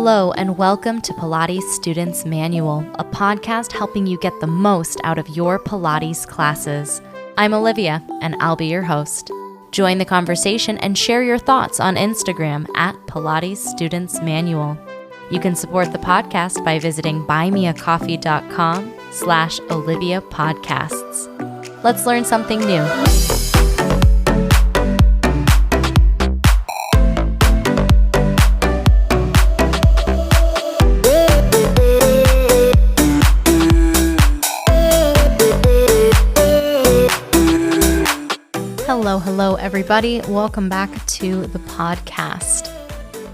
Hello, and welcome to Pilates Students Manual, a podcast helping you get the most out of your Pilates classes. I'm Olivia, and I'll be your host. Join the conversation and share your thoughts on Instagram at Pilates Students Manual. You can support the podcast by visiting buymeacoffee.com/Olivia Podcasts. Let's learn something new. Hello, everybody. Welcome back to the podcast.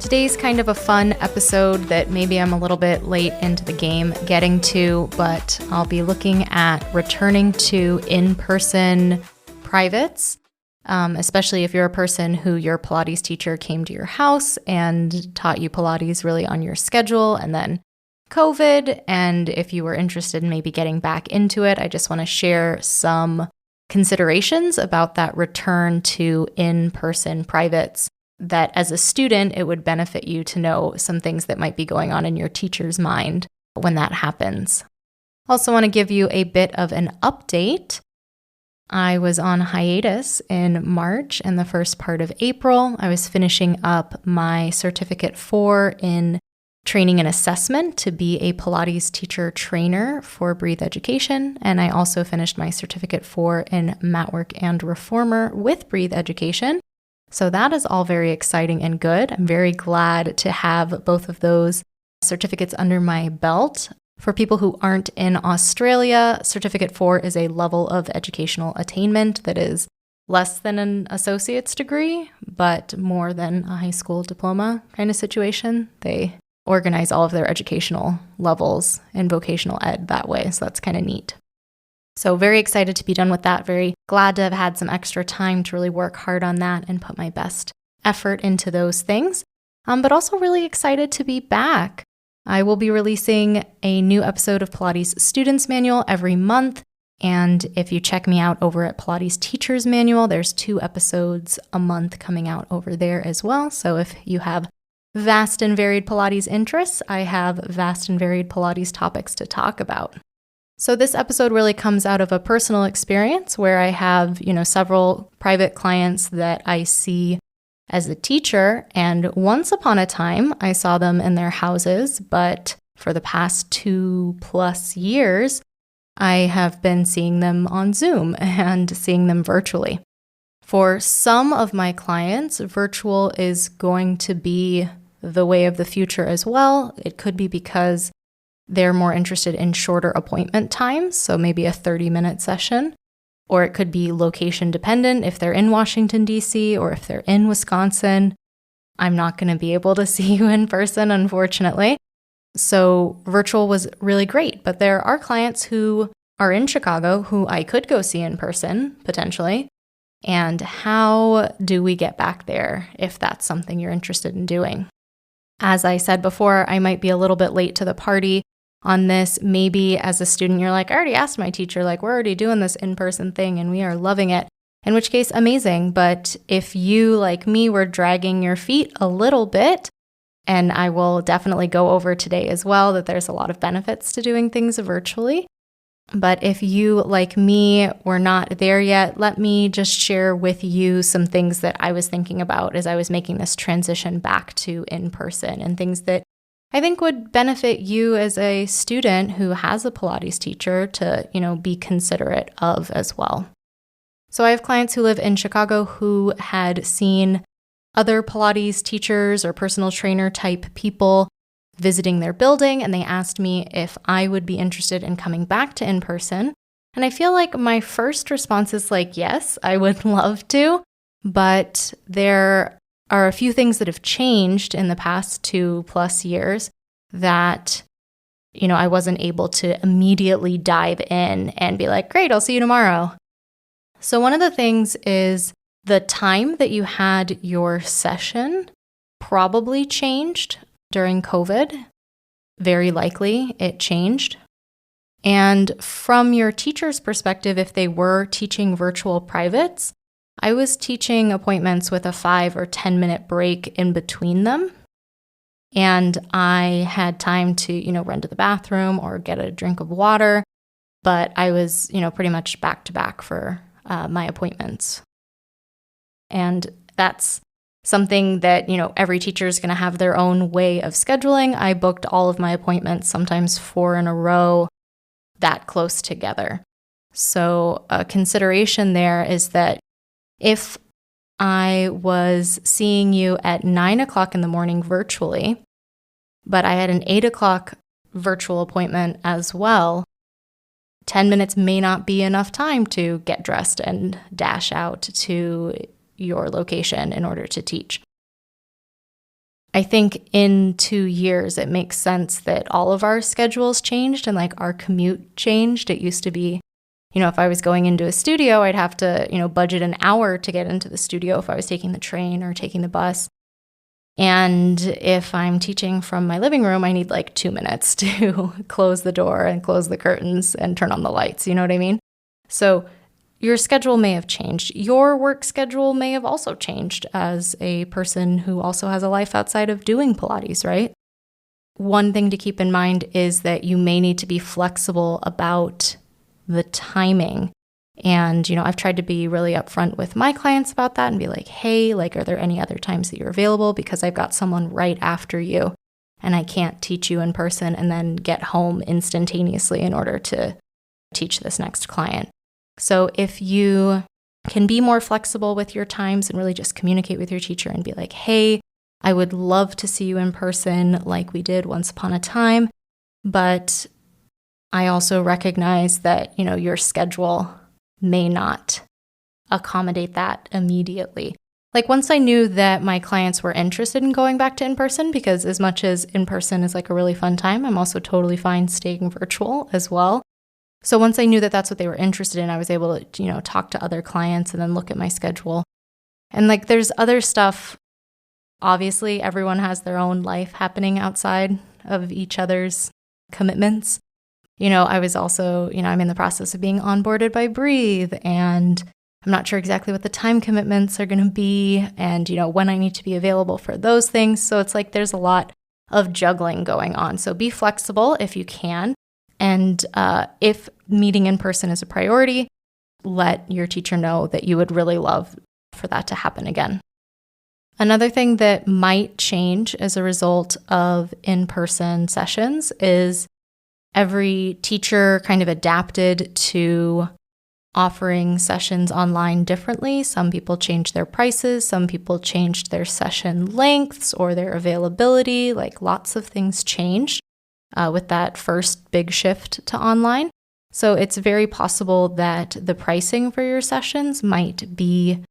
Today's kind of a fun episode that maybe I'm a little bit late into the game getting to, but I'll be looking at returning to in-person privates, especially if you're a person who your Pilates teacher came to your house and taught you Pilates really on your schedule, and then COVID, and if you were interested in maybe getting back into it, I just want to share some considerations about that return to in-person privates that as a student, it would benefit you to know some things that might be going on in your teacher's mind when that happens. Also want to give you a bit of an update. I was on hiatus in March and the first part of April. I was finishing up my Certificate 4 in training and assessment to be a Pilates teacher trainer for Breathe Education. And I also finished my Certificate 4 in mat work and reformer with Breathe Education. So that is all very exciting and good. I'm very glad to have both of those certificates under my belt. For people who aren't in Australia, Certificate 4 is a level of educational attainment that is less than an associate's degree, but more than a high school diploma kind of situation. They organize all of their educational levels in vocational ed that way. So that's kind of neat. So very excited to be done with that. Very glad to have had some extra time to really work hard on that and put my best effort into those things. But also really excited to be back. I will be releasing a new episode of Pilates Students Manual every month. And if you check me out over at Pilates Teachers Manual, there's 2 episodes a month coming out over there as well. So if you have vast and varied Pilates interests, I have vast and varied Pilates topics to talk about. So this episode really comes out of a personal experience where I have, several private clients that I see as a teacher. And once upon a time, I saw them in their houses, but for the past 2+ years, I have been seeing them on Zoom and seeing them virtually. For some of my clients, virtual is going to be the way of the future as well. It could be because they're more interested in shorter appointment times, so maybe a 30-minute session, or it could be location dependent. If they're in Washington, D.C., or if they're in Wisconsin, I'm not going to be able to see you in person, unfortunately. So virtual was really great, but there are clients who are in Chicago who I could go see in person, potentially. And how do we get back there if that's something you're interested in doing? As I said before, I might be a little bit late to the party on this. Maybe as a student, you're like, I already asked my teacher, we're already doing this in-person thing and we are loving it. In which case, amazing. But if you, like me, were dragging your feet a little bit, and I will definitely go over today as well that there's a lot of benefits to doing things virtually. But if you, like me, were not there yet, let me just share with you some things that I was thinking about as I was making this transition back to in-person, and things that I think would benefit you as a student who has a Pilates teacher to, be considerate of as well. So I have clients who live in Chicago who had seen other Pilates teachers or personal trainer type people visiting their building, and they asked me if I would be interested in coming back to in-person. And I feel like my first response is yes, I would love to, but there are a few things that have changed in the past 2+ years that, I wasn't able to immediately dive in and be like, great, I'll see you tomorrow. So one of the things is the time that you had your session probably changed during COVID. Very likely it changed. And from your teacher's perspective, if they were teaching virtual privates, I was teaching appointments with a 5 or 10 minute break in between them. and I had time to, run to the bathroom or get a drink of water, but I was, pretty much back to back for my appointments. And that's something that, every teacher is going to have their own way of scheduling. I booked all of my appointments, sometimes 4 in a row, that close together. So a consideration there is that if I was seeing you at 9 o'clock in the morning virtually, but I had an 8 o'clock virtual appointment as well, 10 minutes may not be enough time to get dressed and dash out to your location in order to teach. I think in 2 years, it makes sense that all of our schedules changed and like our commute changed. It used to be, if I was going into a studio, I'd have to, budget an hour to get into the studio if I was taking the train or taking the bus. And if I'm teaching from my living room, I need like 2 minutes to close the door and close the curtains and turn on the lights. You know what I mean? So your schedule may have changed. Your work schedule may have also changed as a person who also has a life outside of doing Pilates, right? One thing to keep in mind is that you may need to be flexible about the timing. And, I've tried to be really upfront with my clients about that and be like, hey, are there any other times that you're available? Because I've got someone right after you and I can't teach you in person and then get home instantaneously in order to teach this next client. So if you can be more flexible with your times and really just communicate with your teacher and be like, hey, I would love to see you in person like we did once upon a time, but I also recognize that, your schedule may not accommodate that immediately. Like once I knew that my clients were interested in going back to in-person, because as much as in-person is like a really fun time, I'm also totally fine staying virtual as well. So once I knew that that's what they were interested in, I was able to, talk to other clients and then look at my schedule. And there's other stuff. Obviously, everyone has their own life happening outside of each other's commitments. I was also, I'm in the process of being onboarded by Breathe, and I'm not sure exactly what the time commitments are going to be and, when I need to be available for those things. So it's like there's a lot of juggling going on. So be flexible if you can. And if meeting in person is a priority, let your teacher know that you would really love for that to happen again. Another thing that might change as a result of in-person sessions is every teacher kind of adapted to offering sessions online differently. Some people changed their prices, some people changed their session lengths or their availability, lots of things changed with that first big shift to online. So it's very possible that the pricing for your sessions might be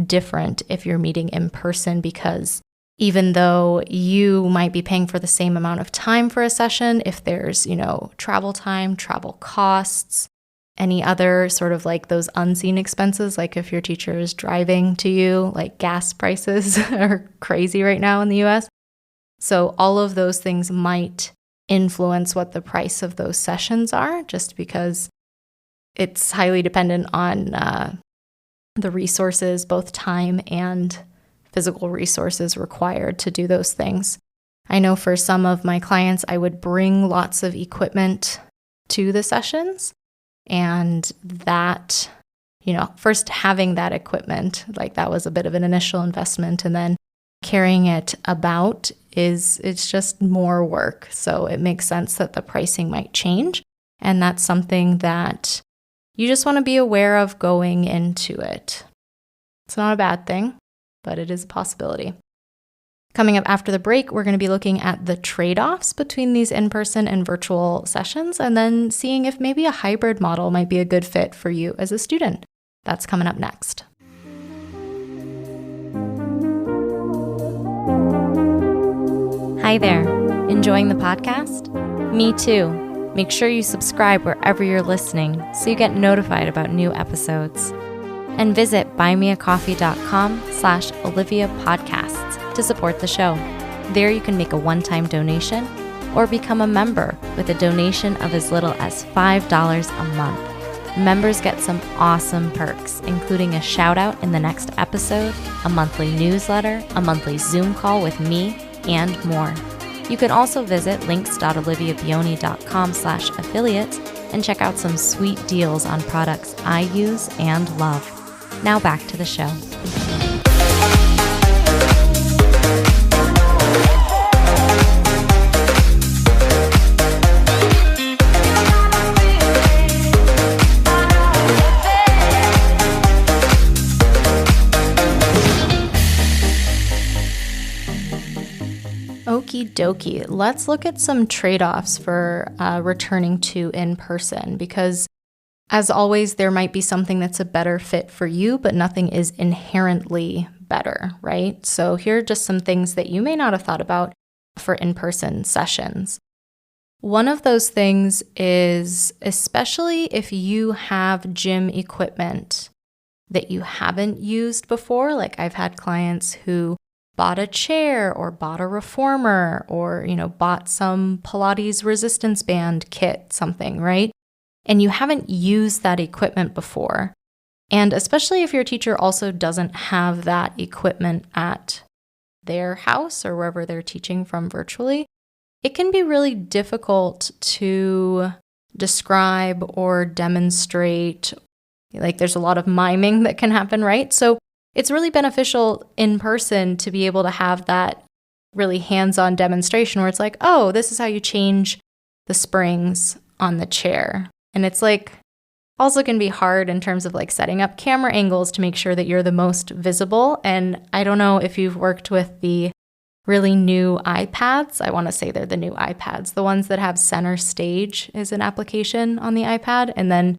different if you're meeting in person, because even though you might be paying for the same amount of time for a session, if there's, travel time, travel costs, any other sort of those unseen expenses, like if your teacher is driving to you, gas prices are crazy right now in the US. So all of those things might influence what the price of those sessions are, just because it's highly dependent on the resources, both time and physical resources required to do those things. I know for some of my clients, I would bring lots of equipment to the sessions, and that, first having that equipment, that was a bit of an initial investment, and then carrying it about it's just more work. So it makes sense that the pricing might change, and that's something that you just want to be aware of going into it. It's not a bad thing, but it is a possibility. Coming up after the break, we're going to be looking at the trade-offs between these in-person and virtual sessions, and then seeing if maybe a hybrid model might be a good fit for you as a student. That's coming up next. Hi there. Enjoying the podcast? Me too. Make sure you subscribe wherever you're listening so you get notified about new episodes. And visit buymeacoffee.com/Olivia Podcasts to support the show. There you can make a one-time donation or become a member with a donation of as little as $5 a month. Members get some awesome perks, including a shout out in the next episode, a monthly newsletter, a monthly Zoom call with me, and more. You can also visit links.oliviabioni.com/affiliates and check out some sweet deals on products I use and love. Now back to the show. Okie dokie. Let's look at some trade-offs for returning to in-person, because as always, there might be something that's a better fit for you, but nothing is inherently better, right? So here are just some things that you may not have thought about for in-person sessions. One of those things is, especially if you have gym equipment that you haven't used before, like I've had clients who bought a chair or bought a reformer or, bought some Pilates resistance band kit, something, right? And you haven't used that equipment before. And especially if your teacher also doesn't have that equipment at their house or wherever they're teaching from virtually, it can be really difficult to describe or demonstrate. Like there's a lot of miming that can happen, right? So it's really beneficial in person to be able to have that really hands-on demonstration where it's like, oh, this is how you change the springs on the chair. And it's like also can be hard in terms of like setting up camera angles to make sure that you're the most visible. And I don't know if you've worked with the really new iPads. I want to say they're the new iPads. The ones that have Center Stage is an application on the iPad. And then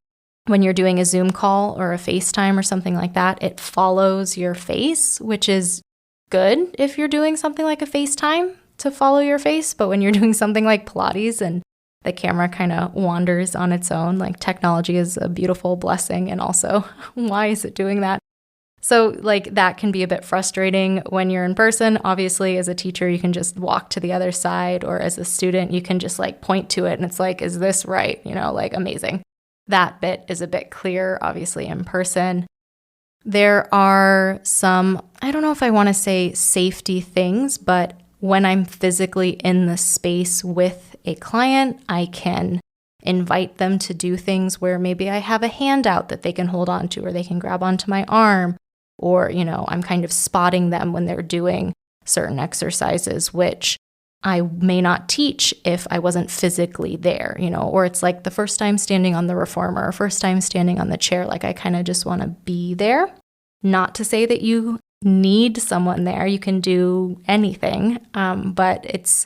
when you're doing a Zoom call or a FaceTime or something like that, it follows your face, which is good if you're doing something like a FaceTime to follow your face. But when you're doing something like Pilates and the camera kind of wanders on its own, like technology is a beautiful blessing. And also, why is it doing that? So like that can be a bit frustrating when you're in person. Obviously, as a teacher, you can just walk to the other side, or as a student, you can just like point to it and it's like, is this right? Like amazing. That bit is a bit clearer, obviously, in person. There are some, I don't know if I want to say safety things, but when I'm physically in the space with a client, I can invite them to do things where maybe I have a handout that they can hold on to, or they can grab onto my arm, or, I'm kind of spotting them when they're doing certain exercises, which I may not teach if I wasn't physically there, or it's like the first time standing on the reformer or first time standing on the chair, like I kind of just want to be there. Not to say that you need someone there, you can do anything, but it's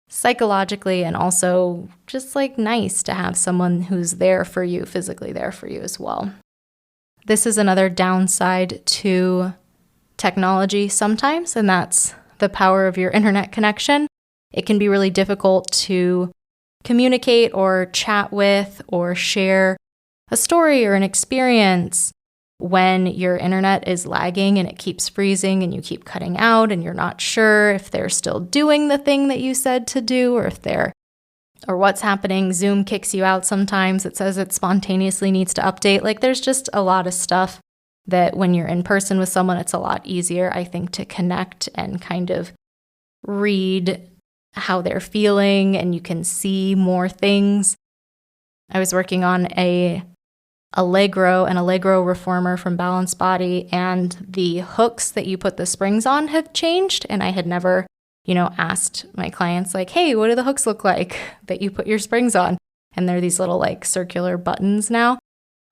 psychologically and also just like nice to have someone who's there for you, physically there for you as well. This is another downside to technology sometimes, and that's the power of your internet connection. It can be really difficult to communicate or chat with or share a story or an experience when your internet is lagging and it keeps freezing and you keep cutting out and you're not sure if they're still doing the thing that you said to do or what's happening. Zoom kicks you out sometimes. It says it spontaneously needs to update. Like there's just a lot of stuff that when you're in person with someone, it's a lot easier, I think, to connect and kind of read how they're feeling, and you can see more things. I was working on an Allegro reformer from Balanced Body, and the hooks that you put the springs on have changed, and I had never, asked my clients like, hey, what do the hooks look like that you put your springs on? And they're these little like circular buttons now.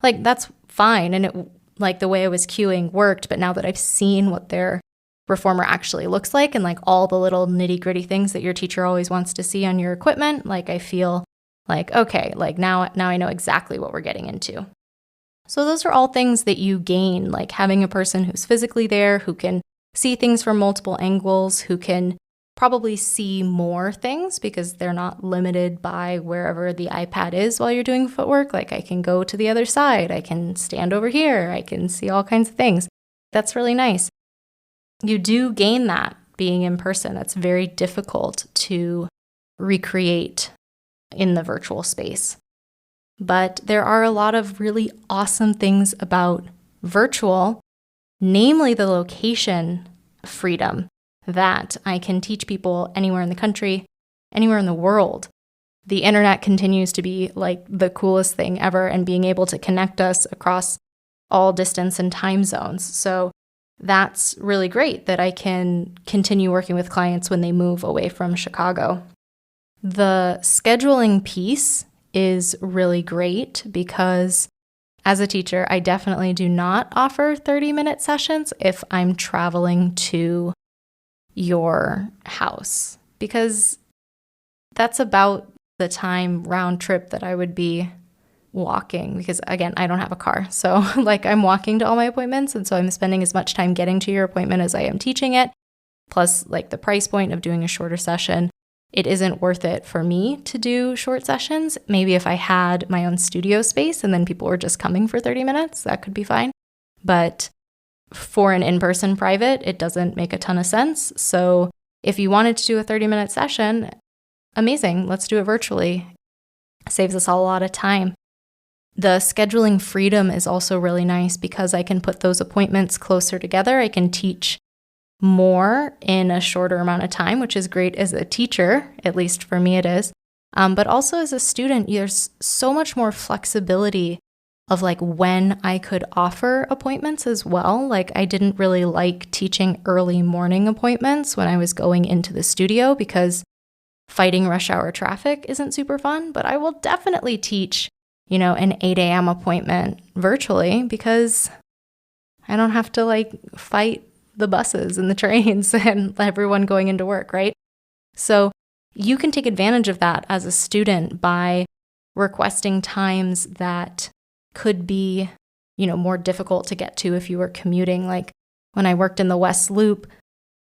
Like that's fine, and it like the way I was cueing worked, but now that I've seen what their reformer actually looks like and like all the little nitty gritty things that your teacher always wants to see on your equipment, like I feel like, okay, like now I know exactly what we're getting into. So those are all things that you gain, like having a person who's physically there, who can see things from multiple angles, who can probably see more things because they're not limited by wherever the iPad is while you're doing footwork. Like I can go to the other side, I can stand over here, I can see all kinds of things. That's really nice. You do gain that being in person. That's very difficult to recreate in the virtual space. But there are a lot of really awesome things about virtual, namely the location freedom, that I can teach people anywhere in the country. anywhere in the world. The internet continues to be like the coolest thing ever, and being able to connect us across all distance and time zones. So that's really great that I can continue working with clients when they move away from Chicago. The scheduling piece is really great because as a teacher, I definitely do not offer 30-minute sessions if I'm traveling to your house, because that's about the time round trip that I would be walking, because again, I don't have a car. So like I'm walking to all my appointments, and so I'm spending as much time getting to your appointment as I am teaching it, plus like the price point of doing a shorter session. It isn't worth it for me to do short sessions. Maybe if I had my own studio space and then people were just coming for 30 minutes, that could be fine. But for an in-person private, it doesn't make a ton of sense. So if you wanted to do a 30-minute session, amazing, let's do it virtually. Saves us all a lot of time. The scheduling freedom is also really nice because I can put those appointments closer together. I can teach more in a shorter amount of time, which is great as a teacher, at least for me it is. But also as a student, there's so much more flexibility of like when I could offer appointments as well. Like I didn't really like teaching early morning appointments when I was going into the studio because fighting rush hour traffic isn't super fun, but I will definitely teach, an 8 a.m. appointment virtually because I don't have to like fight the buses and the trains and everyone going into work, right? So you can take advantage of that as a student by requesting times that could be, more difficult to get to if you were commuting. Like when I worked in the West Loop,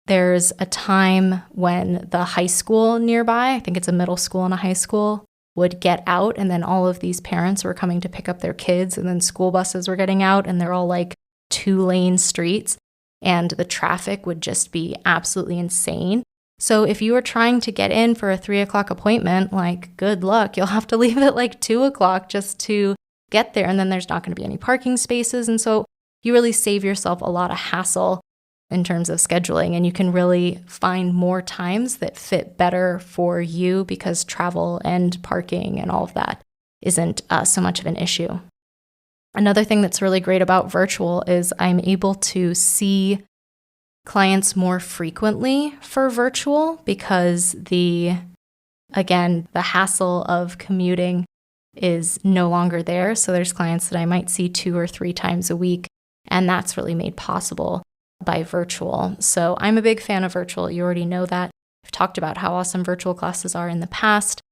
there's a time when the high school nearby, I think it's a middle school and a high school, would get out, and then all of these parents were coming to pick up their kids, and then school buses were getting out, and they're all like 2-lane streets. And the traffic would just be absolutely insane. So if you were trying to get in for a 3:00 appointment, like good luck, you'll have to leave at like 2:00 just to get there. And then there's not going to be any parking spaces. And so you really save yourself a lot of hassle in terms of scheduling. And you can really find more times that fit better for you because travel and parking and all of that isn't so much of an issue. Another thing that's really great about virtual is I'm able to see clients more frequently for virtual because the hassle of commuting is no longer there. So there's clients that I might see 2 or 3 times a week, and that's really made possible by virtual. So I'm a big fan of virtual. You already know that. I've talked about how awesome virtual classes are in the past.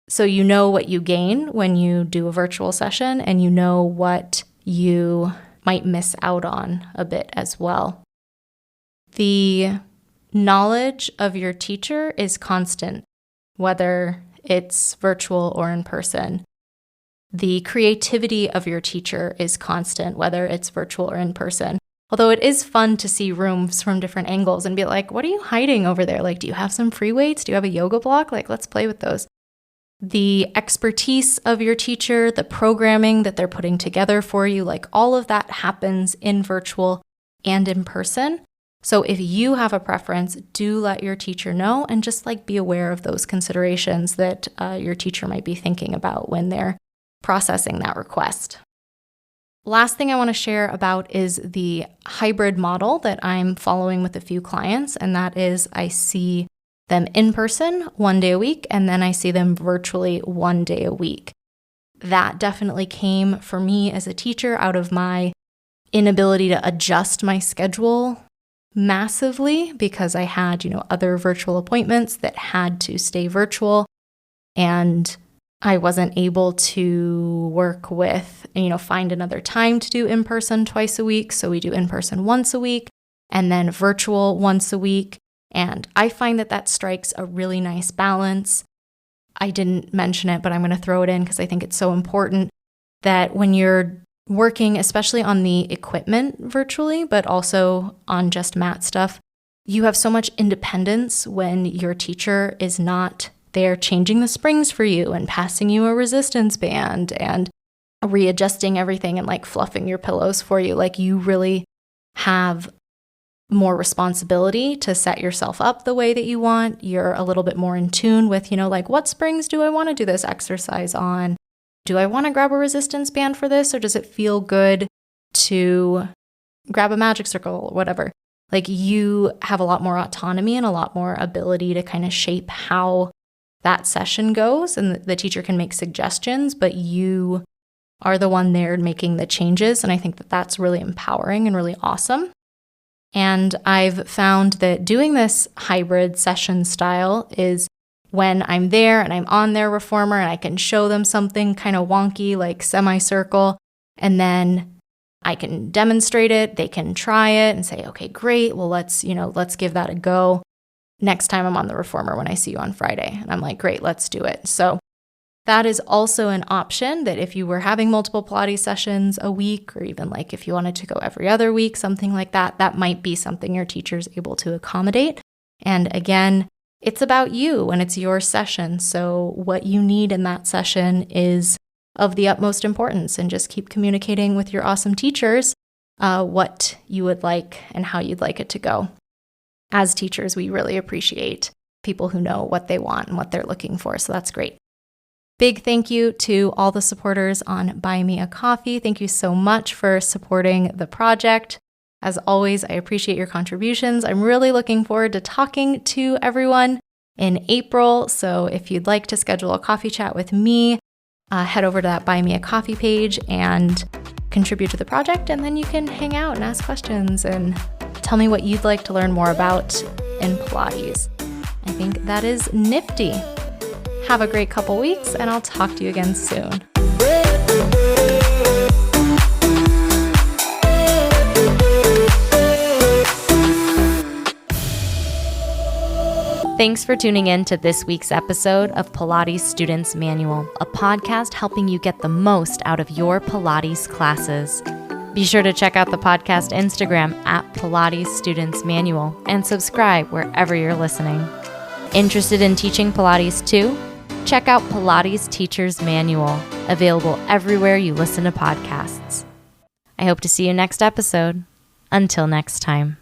So you know what you gain when you do a virtual session, and you know what you might miss out on a bit as well. The knowledge of your teacher is constant, whether it's virtual or in person. The creativity of your teacher is constant, whether it's virtual or in person. Although it is fun to see rooms from different angles and be like, what are you hiding over there? Like, do you have some free weights? Do you have a yoga block? Like, let's play with those. The expertise of your teacher, the programming that they're putting together for you, like all of that happens in virtual and in person. So if you have a preference, do let your teacher know and just like be aware of those considerations that your teacher might be thinking about when they're processing that request. Last thing I want to share about is the hybrid model that I'm following with a few clients, and that is I see them in person 1 day a week, and then I see them virtually 1 day a week. That definitely came for me as a teacher out of my inability to adjust my schedule massively because I had, other virtual appointments that had to stay virtual, and I wasn't able to work with, find another time to do in-person twice a week. So we do in-person once a week and then virtual once a week. And I find that strikes a really nice balance. I didn't mention it, but I'm going to throw it in because I think it's so important that when you're working, especially on the equipment virtually, but also on just mat stuff, you have so much independence when your teacher is not there changing the springs for you and passing you a resistance band and readjusting everything and like fluffing your pillows for you. Like you really have more responsibility to set yourself up the way that you want. You're a little bit more in tune with, like, what springs do I want to do this exercise on? Do I want to grab a resistance band for this, or does it feel good to grab a magic circle or whatever? Like, you have a lot more autonomy and a lot more ability to kind of shape how that session goes, and the teacher can make suggestions, but you are the one there making the changes. And I think that that's really empowering and really awesome. And I've found that doing this hybrid session style is when I'm there and I'm on their reformer and I can show them something kind of wonky like semicircle, and then I can demonstrate it, they can try it and say, okay, great, well, let's give that a go next time I'm on the reformer when I see you on Friday. And I'm like, great, let's do it. So that is also an option, that if you were having multiple Pilates sessions a week, or even like if you wanted to go every other week, something like that, that might be something your teacher's able to accommodate. And again, it's about you and it's your session. So what you need in that session is of the utmost importance, and just keep communicating with your awesome teachers what you would like and how you'd like it to go. As teachers, we really appreciate people who know what they want and what they're looking for. So that's great. Big thank you to all the supporters on Buy Me a Coffee. Thank you so much for supporting the project. As always, I appreciate your contributions. I'm really looking forward to talking to everyone in April. So if you'd like to schedule a coffee chat with me, head over to that Buy Me a Coffee page and contribute to the project. And then you can hang out and ask questions and tell me what you'd like to learn more about in Pilates. I think that is nifty. Have a great couple weeks, and I'll talk to you again soon. Thanks for tuning in to this week's episode of Pilates Students Manual, a podcast helping you get the most out of your Pilates classes. Be sure to check out the podcast Instagram at Pilates Students Manual and subscribe wherever you're listening. Interested in teaching Pilates too? Check out Pilates Teacher's Manual, available everywhere you listen to podcasts. I hope to see you next episode. Until next time.